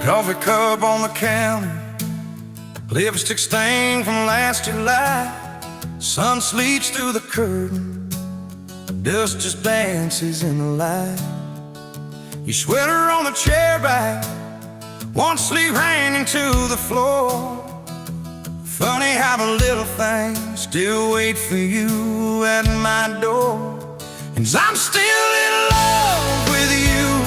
Coffee cup on the counter, lipstick stain from last July. Sun sleeps through the curtain, dust just dances in the light. Your sweater on the chair back, one sleeve hanging to the floor. Funny how the little things still wait for you at my door. And I'm still in love with you.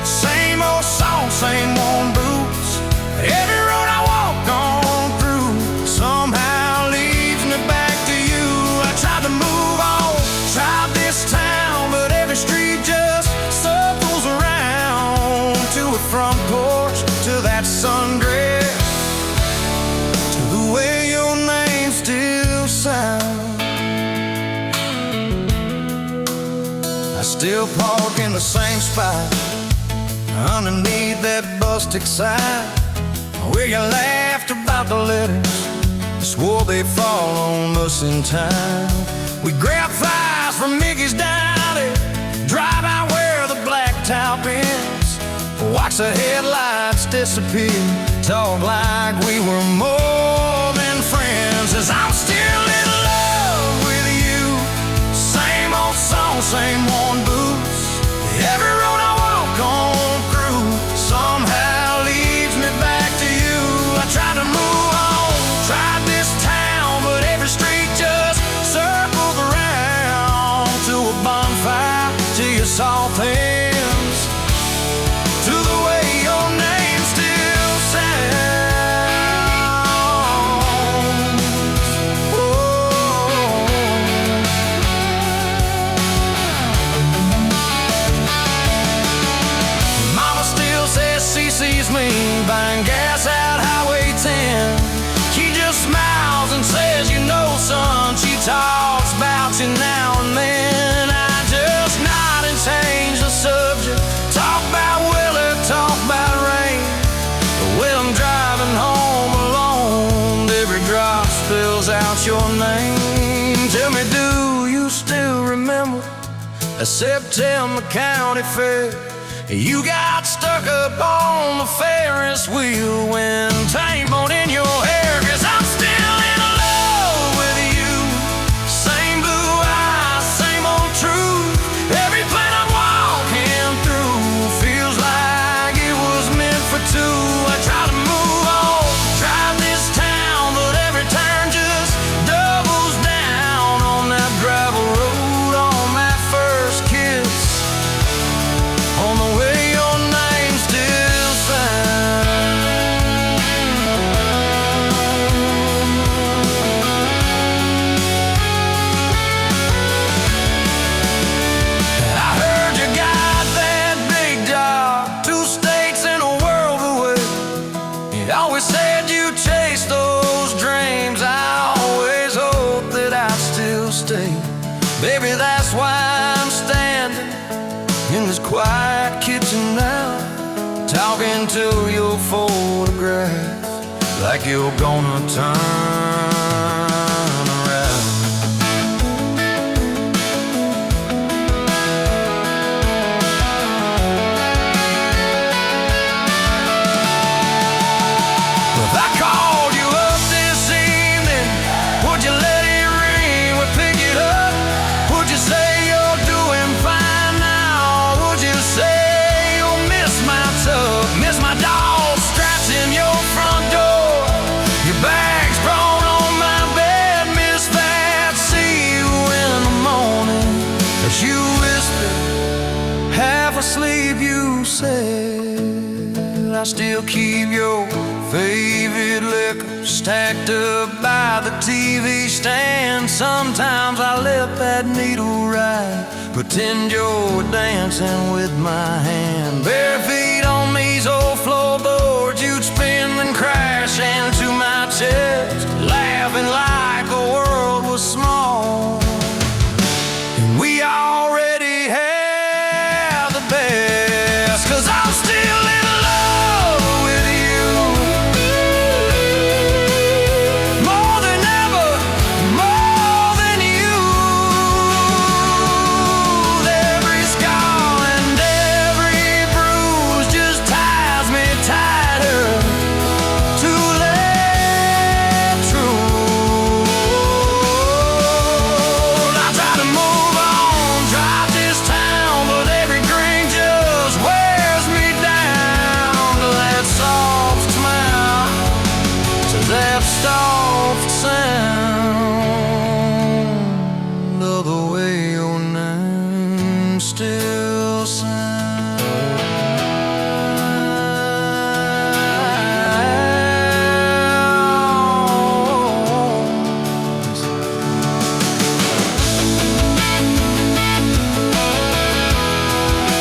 Same old song, same old boots. Every road I walk on through somehow leads me back to you. I tried to move on, tried this town, but every street just circles around. To a front porch, to that sundress, to the way your name still sounds. I still park in the same spot, underneath that busted sign, where you laughed about the letters, swore they'd fall on us in time. We grab flies from Mickey's Deli, drive out where the blacktop ends, watch the headlights disappear, talk like we were more than friends. As I'm still in love with you, same old song, same old boots. Every road I walk on somehow leads me back to you. I tried to move on, tried this town, but every street just circles around. To a bonfire, to your soft hands, to the way your name still sounds. Oh. Mama still says she sees me buying gas out Highway 10. She just smiles and says, you know, son, she talks about you now and then. I just nod and change the subject, talk about weather, talk about rain. But when I'm driving home alone, every drop spills out your name. Tell me, do you still remember a September county fair? You got stuck up on the Ferris wheel when time won't in your hair. 'Cause I'm still in love with you. Same blue eyes, same old truth. Every plan I'm walking through feels like it was meant for two. I try to move on, drive this town, but every turn just doubles down on that gravel road, on that first kiss, on the way your name still sounds. I heard you got that big job, 2 states and a world away. You always said you chased those dreams. I always hoped that I'd still stay. Baby, that's why I'm standing in this quiet kitchen now, talking to your photograph like you're gonna turn around. If I called you up this evening, would you let it ring? Would pick it up? Would you say you're doing fine now? Would you say you'll miss my tub, miss my dog straps in your front door, your bags brought on my bed, miss that? See you in the morning as you whisper, half asleep, you said. I still keep your favorite liquor stacked up by the TV stand. Sometimes I let that needle ride, pretend you're dancing with my hand. Bare feet on these old chest, laughing like the world soft sound of the way your name still sounds.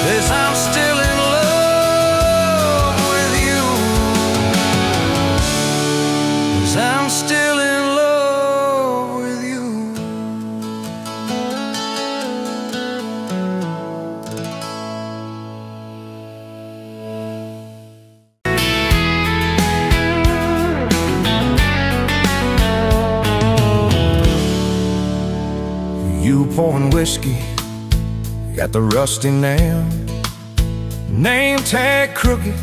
Yes, I'm still in love with you. Yes, I'm still in love with you. You pouring whiskey at the rusty nail, name tag crooked,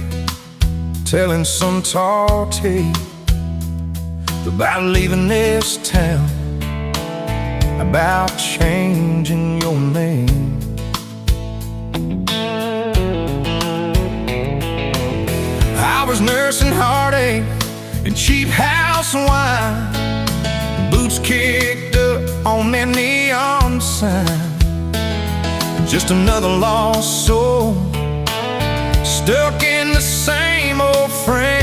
telling some tall tale about leaving this town, about changing your name. I was nursing heartache and cheap house wine, boots kicked up on that neon sign. Just another lost soul, stuck in the same old frame.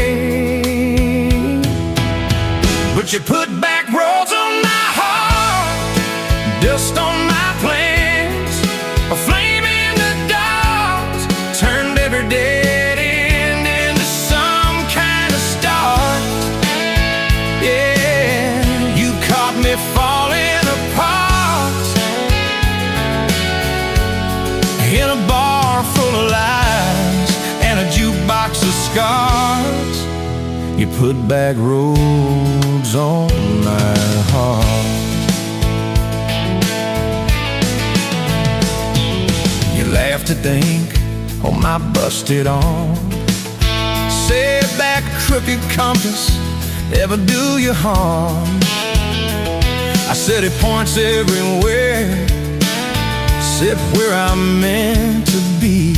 But you put back roads on my heart, dust on my plans, a flame in the dark, turned every dead end into some kind of start. Yeah, you caught me falling apart in a bar full of lies and a jukebox of scars. You put back roads on my heart. You laugh to think on my busted arm, said that crooked compass ever do you harm. I said it points everywhere, except where I'm meant to be.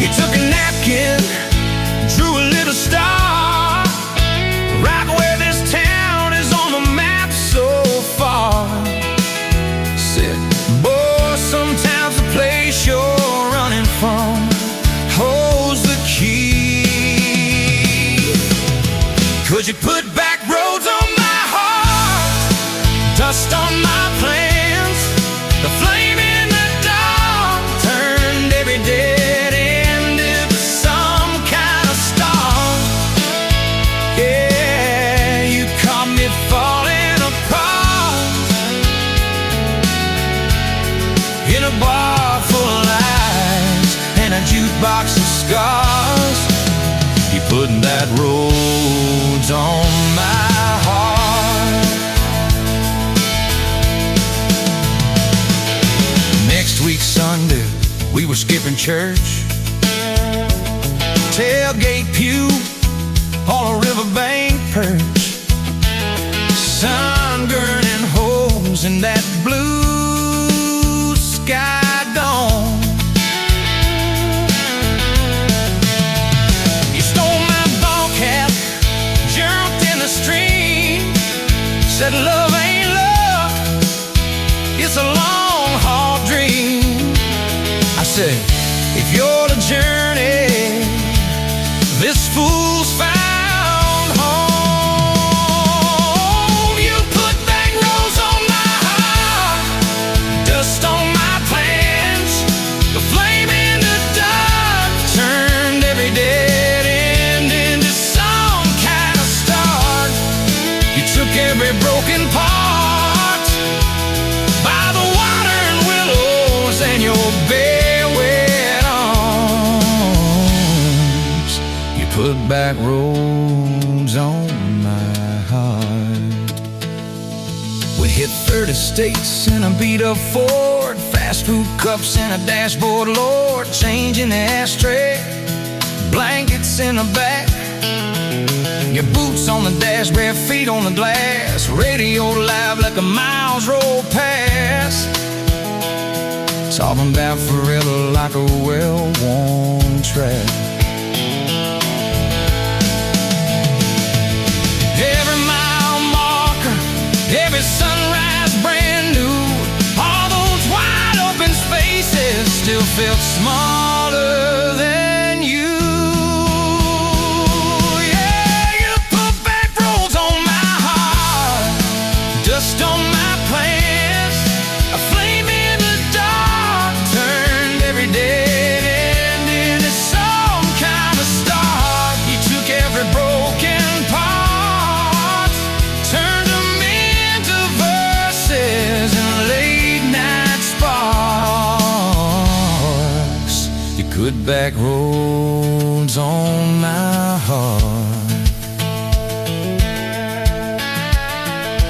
You took a napkin, drew a little star, right where this town is on the map so far. Said, boy, sometimes the place you're running from holds the key. Could you put back roads on my heart, dust on my plans, the flame in the dark, turned every dead end into some kind of star. Yeah, you caught me falling apart in a bar full of lies and a jukebox of scars. You put that roads on my heart. Next week Sunday, we were skipping church, tailgate pew on a riverbank perch, sun burning holes in that blue sky dawn. You stole my ball cap, jumped in the stream, said love ain't love, it's a long haul dream. I said, if you're the journey, this fool's found home. You put back roads on my heart, dust on my plans, the flame in the dark, turned every dead end into some kind of start. You took every broken part by the water and willows and your bare wet arms. You put back roads on my heart. We hit 30 states in a beat-up Ford, fast food cups in a dashboard, Lord, changing the ashtray, blankets in the back, your boots on the dash, bare feet on the glass, radio live like a miles roll past, talking about forever like a well-worn track. smaller than you. Yeah, you put back roads on my heart, dust on my plans, a flame in the dark, turned every dead end into some kind of start. You took every broken part, turned them into verses and late night sparks. You put back roads on my heart.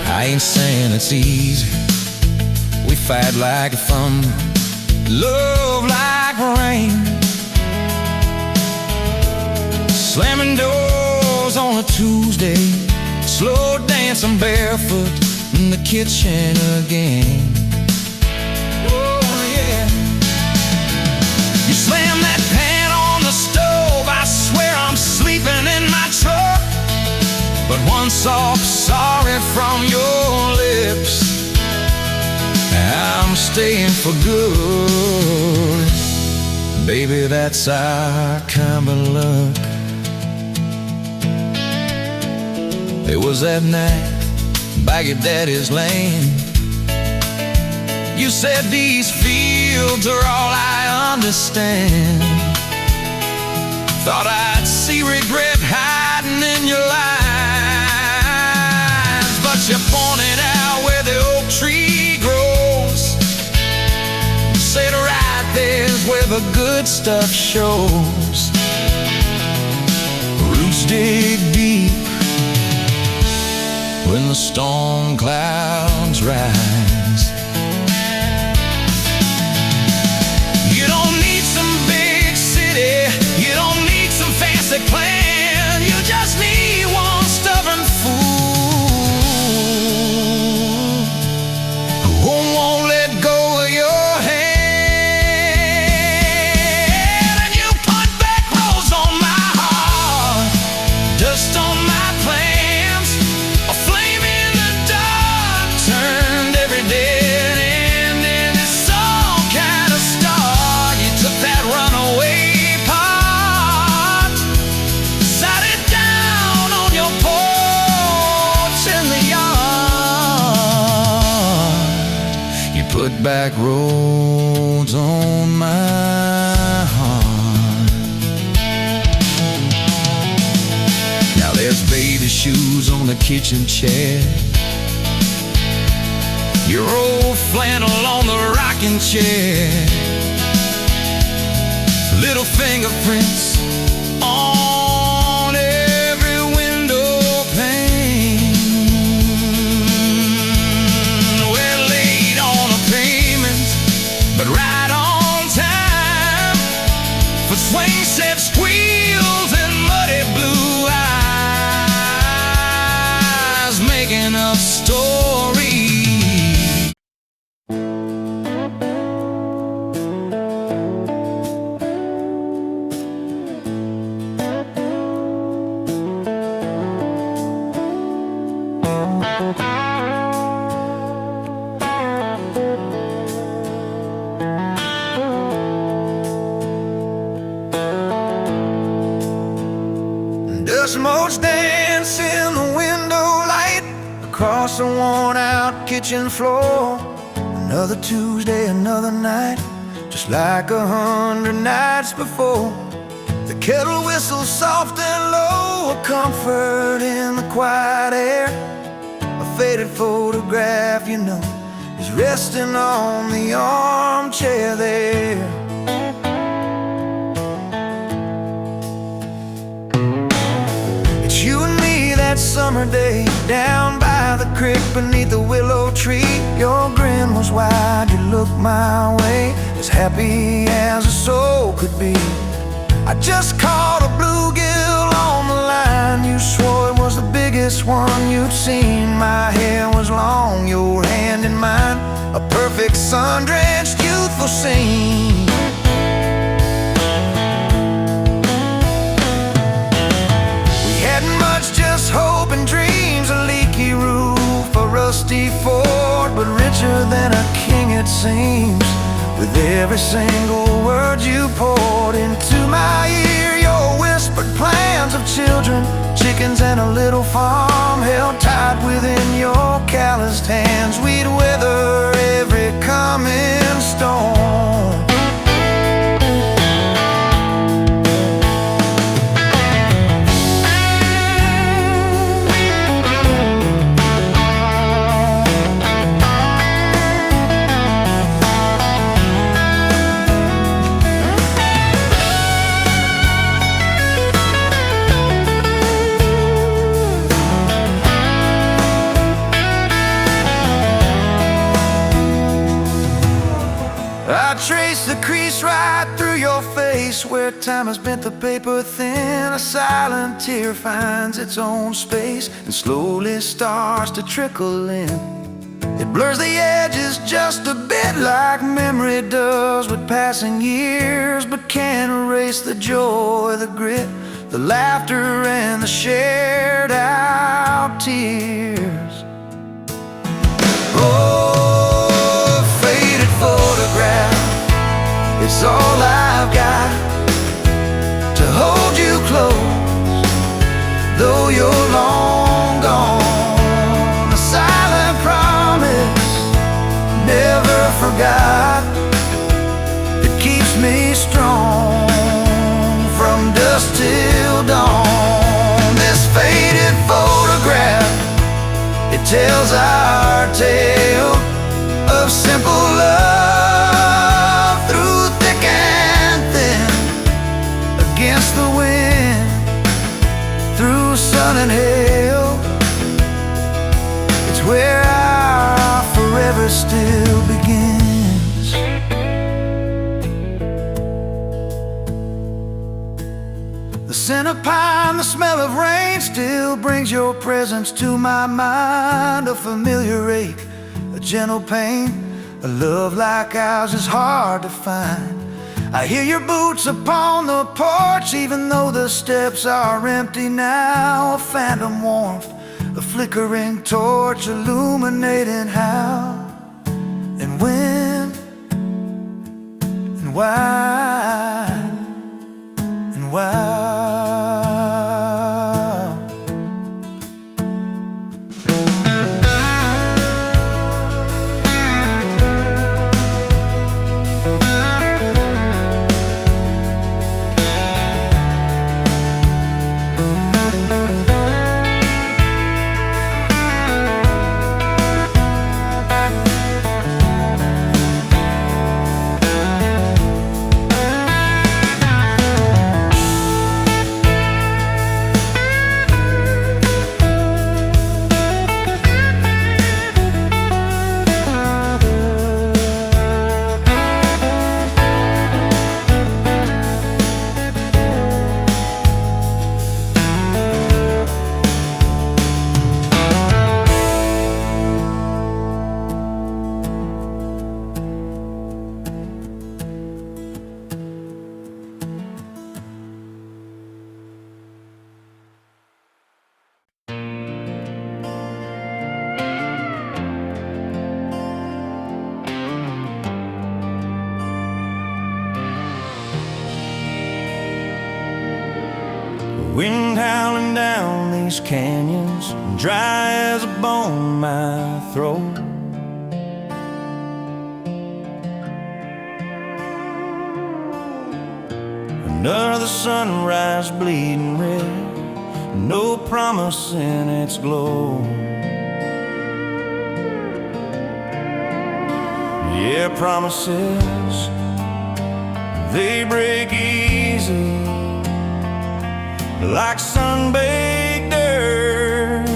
I ain't saying it's easy. We fight like thunder, love like rain, slamming doors on a Tuesday, slow dancing barefoot in the kitchen again. Oh yeah. You slam that pan on the stove, I swear I'm sleeping in my truck. But one soft sorry from your lips, I'm staying for good. Baby, that's our kind of luck. It was that night by your daddy's land. You said these fields are all I understand. Thought I'd see regret hiding in your eyes, but you pointed out where the oak tree grows. Said right there's where the good stuff shows. Roots dig deep when the storm clouds rise. You don't need some big city, you don't need some fancy plan. You just need one stubborn fool who won't let go of your hand. And you put back roads on my heart, dust on my plans, a flame in the dark, turned every dead end into some kind of star. You took that runaway part, sat it down on your porch in the yard. You put back roads on my heart. Now there's baby shoes on the kitchen chair, your old flannel on the rocking chair, little fingerprints on every window pane. We're late on a payment, but right on time for swing set squeals and muddy blue eyes, making up stories. Dust motes dance in the window light across the worn-out kitchen floor. Another Tuesday, another night, just like 100 nights before. The kettle whistles soft and low, a comfort in the quiet air. A faded photograph, you know, is resting on the armchair there. You and me that summer day, down by the creek beneath the willow tree. Your grin was wide, you looked my way, as happy as a soul could be. I just caught a bluegill on the line. You swore it was the biggest one you'd seen. My hair was long, your hand in mine, a perfect sun-drenched youthful scene. Just hope and dreams, a leaky roof, a rusty Ford, but richer than a king it seems. With every single word you poured into my ear, your whispered plans of children, chickens and a little farm held tight within your calloused hands. We'd weather every coming storm. I trace the crease right through your face, where time has bent the paper thin. A silent tear finds its own space and slowly starts to trickle in. It blurs the edges just a bit, like memory does with passing years, but can't erase the joy, the grit, the laughter and the shared out tears. Oh, faded photograph, it's all I've got to hold you close, though you're long gone. A silent promise, never forgot, that keeps me strong from dusk till dawn. This faded photograph, it tells our tale of simple love through thick and thin, against the wind, through sun and hail. It's where our forever still begins. The scent of pine, the smell of rain still brings your presence to my mind. A familiar ache, a gentle pain, a love like ours is hard to find. I hear your boots upon the porch, even though the steps are empty now. A phantom warmth, a flickering torch, illuminating how and when and why and why. Wind howling down these canyons, dry as a bone my throat. Another sunrise bleeding red, no promise in its glow. Yeah, promises, they break easy, like sun-baked earth.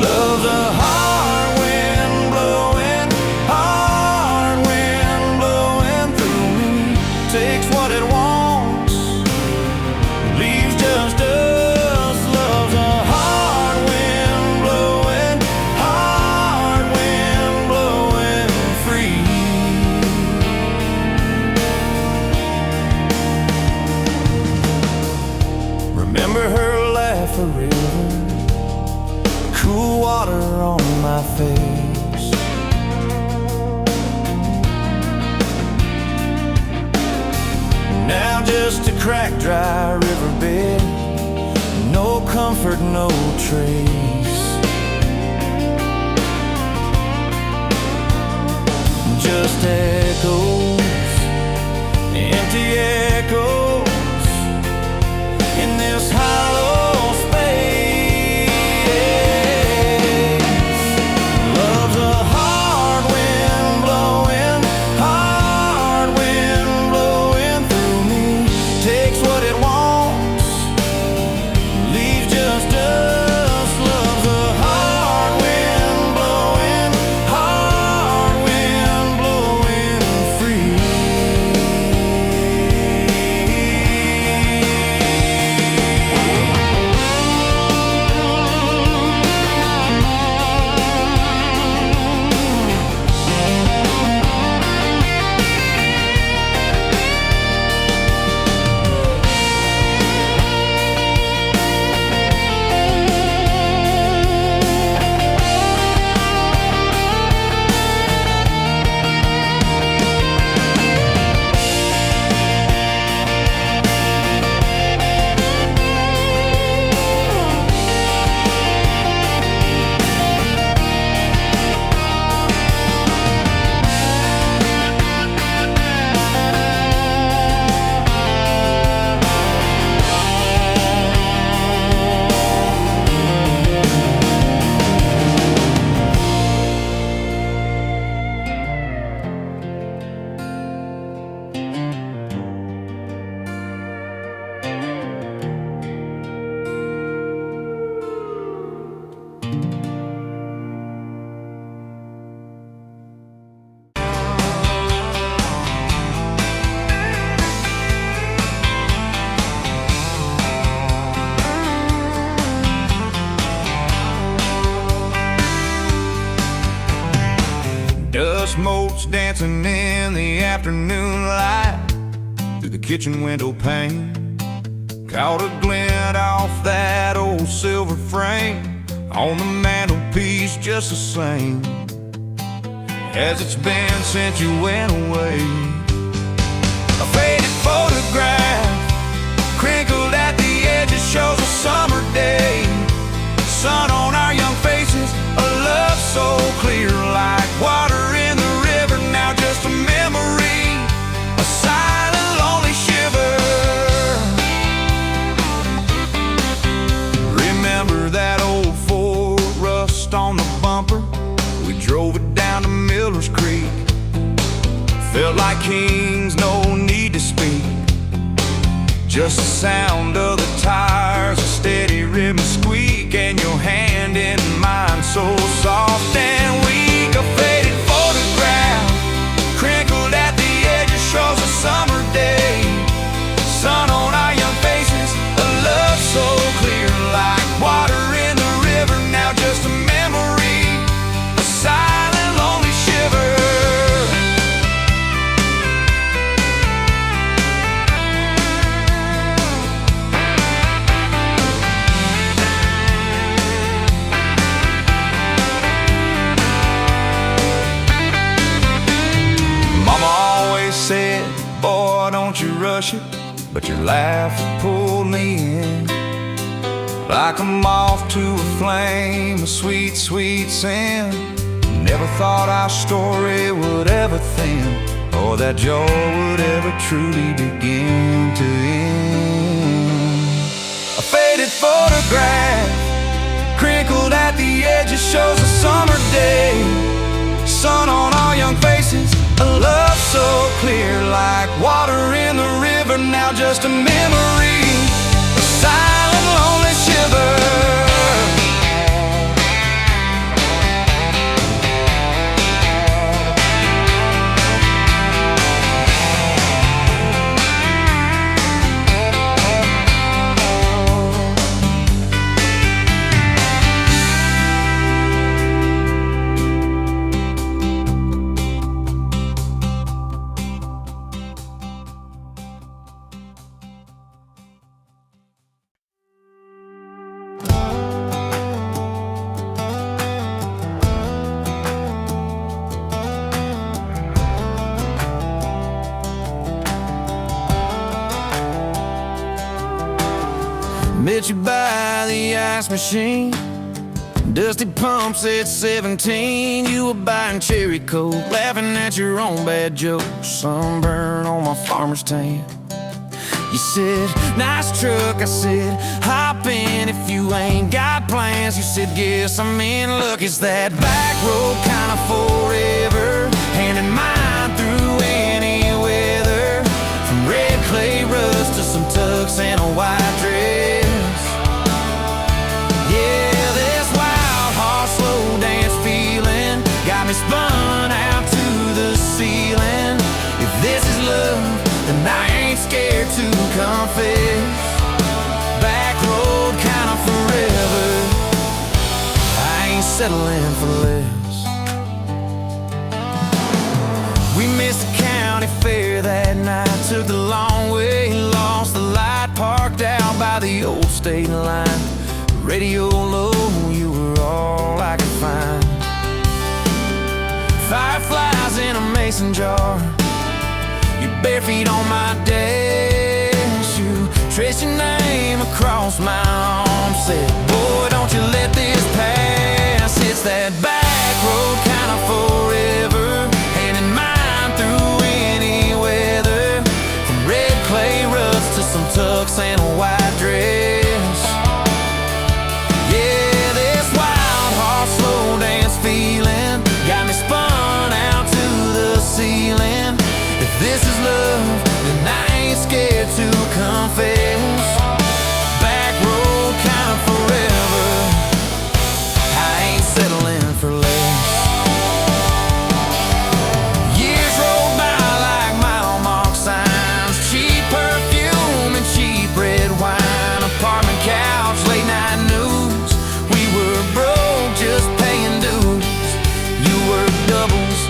Love's a hard wind blowing through me. Takes what it wants, leaves just us. Love's a hard wind blowing free. Remember her laugh, a river, cool water on my face. cracked, dry riverbed. No comfort, no trace, just echoes, empty echoes in this hollow space. Love's a hard wind blowing, hard wind blowing through me. Takes what it wants, leaves just dust. Love's a hard wind blowing, hard wind blowing free. Dust motes dancing in the afternoon light through the kitchen window pane. Caught a glint off that old silver frame on the mantelpiece, just the same as it's been since you went away. A faded photograph crinkled at the edges shows a summer day. Sun on our young faces, a love so clear like water in the river. Now just a memory, a silent lonely shiver. Remember that old Ford, rust on the bumper. We drove it down to Miller's Creek. Felt like kings, no need to speak. Just the sound of the tires, a steady rhythm squeak, and your hand in mine so soft and weak. A faded photograph crinkled at the edges shows a summer day. Sun on our young faces, a love so clear like water in the river. Now just a memory, a silent lonely shiver. Said, boy, don't you rush it, but your laugh pulled me in like a moth to a flame, a sweet, sweet sin. Never thought our story would ever thin, or that joy would ever truly begin to end. A faded photograph crinkled at the edges shows a summer day. Sun on our young faces, a love so clear like water in the river. Now just a memory, a silent lonely shiver. Met you by the ice machine, dusty pumps at 17. You were buying cherry coke, laughing at your own bad jokes. Sunburn on my farmer's tan. You said, nice truck. I said, hop in if you ain't got plans. You said, guess I'm in luck. It's that back road kind of forever, hand in mine through any weather. From red clay rust to some tux and a white dress. Yeah, this wild horse slow dance feeling got me spun out to the ceiling. If this is love, then I ain't scared to confess. Back road kind of forever, I ain't settling for less. We missed the county fair that night, took the long way, lost the light, parked out by the old state line. Radio low, you were all I could find. Fireflies in a mason jar, your bare feet on my dash. You traced your name across my arm, said, boy, don't you let this pass. It's that back road kind of forever, hand in mine through any weather. From red clay rust to some tux and a white dress. Yeah, this wild horse slow dance feeling got me spun out to the ceiling. If this is love, then I ain't scared to confess. Back road kind of forever, I ain't settling for less. Years roll by like mile mark signs, cheap perfume and cheap red wine, apartment couch, late night news. We were broke, just paying dues. You work doubles,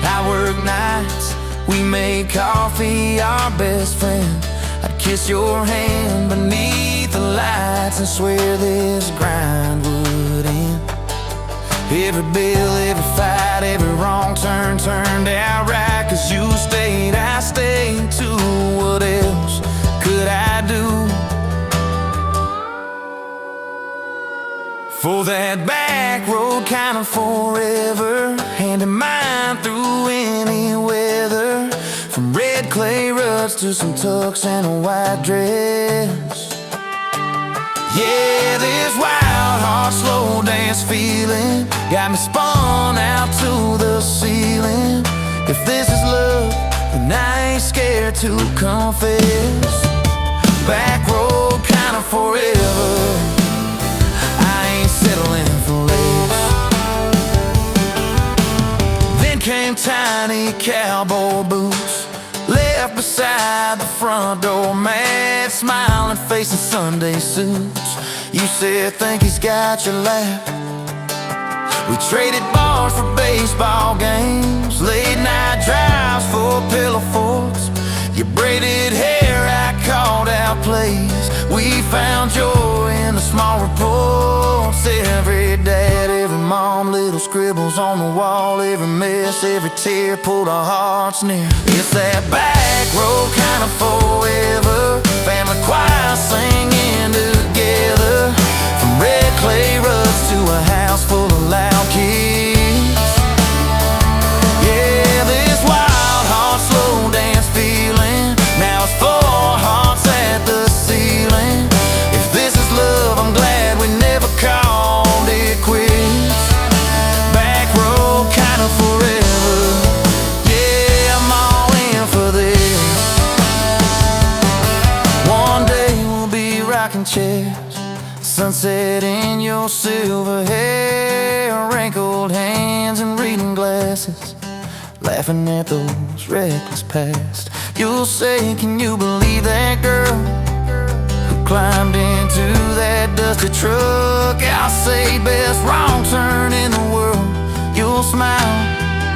I work nights. We made coffee our best friend. I'd kiss your hand beneath the lights and swear this grind would end. Every bill, every fight, every wrong turn turned out right. 'Cause you stayed, I stayed too. What else could I do? For that back road kind of forever, hand in mine through any weather. From red clay ruts to some tux and a white dress. Yeah, this wild horse slow dance feeling got me spun out to the ceiling. If this is love, then I ain't scared to confess. Back road kind of forever, settling for less. Then came tiny cowboy boots, left beside the front door, mad smiling face in Sunday suits. You said, think he's got your lap. We traded bars for baseball games, late night drives for pillow forts. Your braided hair, I called out plays. We found joy in the small reports. Every dad, every mom, little scribbles on the wall. Every mess, every tear pulled our hearts near. It's that back road kind of forever, family choir singing together. From red clay ruts to a house full of loud kids. Yeah, this wild horse slow dance feeling, now it's 4 hearts at the ceiling. If this is love, I'm glad we never called it quits. Back road kind of forever, yeah, I'm all in for this. One day we'll be rocking chairs, sunset in your silver hair, wrinkled hands and reading glasses, laughing at those reckless past. You'll say, can you believe that girl who climbed into that dusty truck? I'll say, best wrong turn in the world. You'll smile,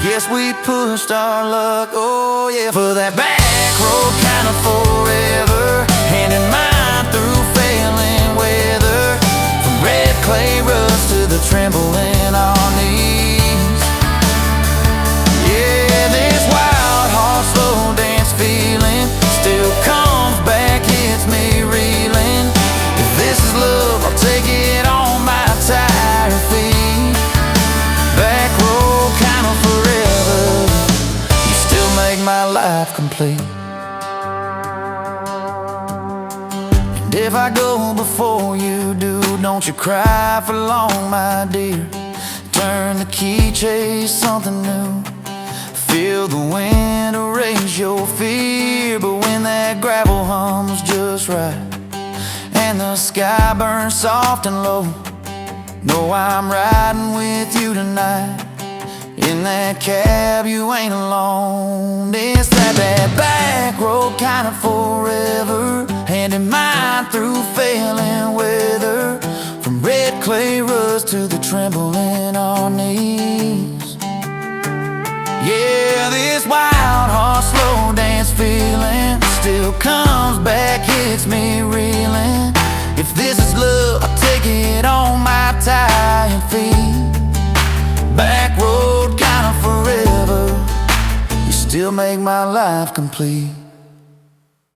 guess we pushed our luck. Oh yeah, for that back road kind of forever, hand in mine through failing weather. From red clay rust to the tremble in our knees. Yeah, this wild horse slow dance feeling still comes back, hits me reeling. If this is life complete. And if I go before you do, don't you cry for long, my dear. Turn the key, chase something new. Feel the wind erase your fear. But when that gravel hums just right and the sky burns soft and low, know I'm riding with you tonight. In that cab you ain't alone. It's that back road kind of forever, hand in mind through failing weather. From red clay rust to the tremble in our knees. Yeah, this wild horse slow dance feeling still comes back, hits me reeling. If this is love, I'll take it on my tired feet. Back road kind of forever, you still make my life complete.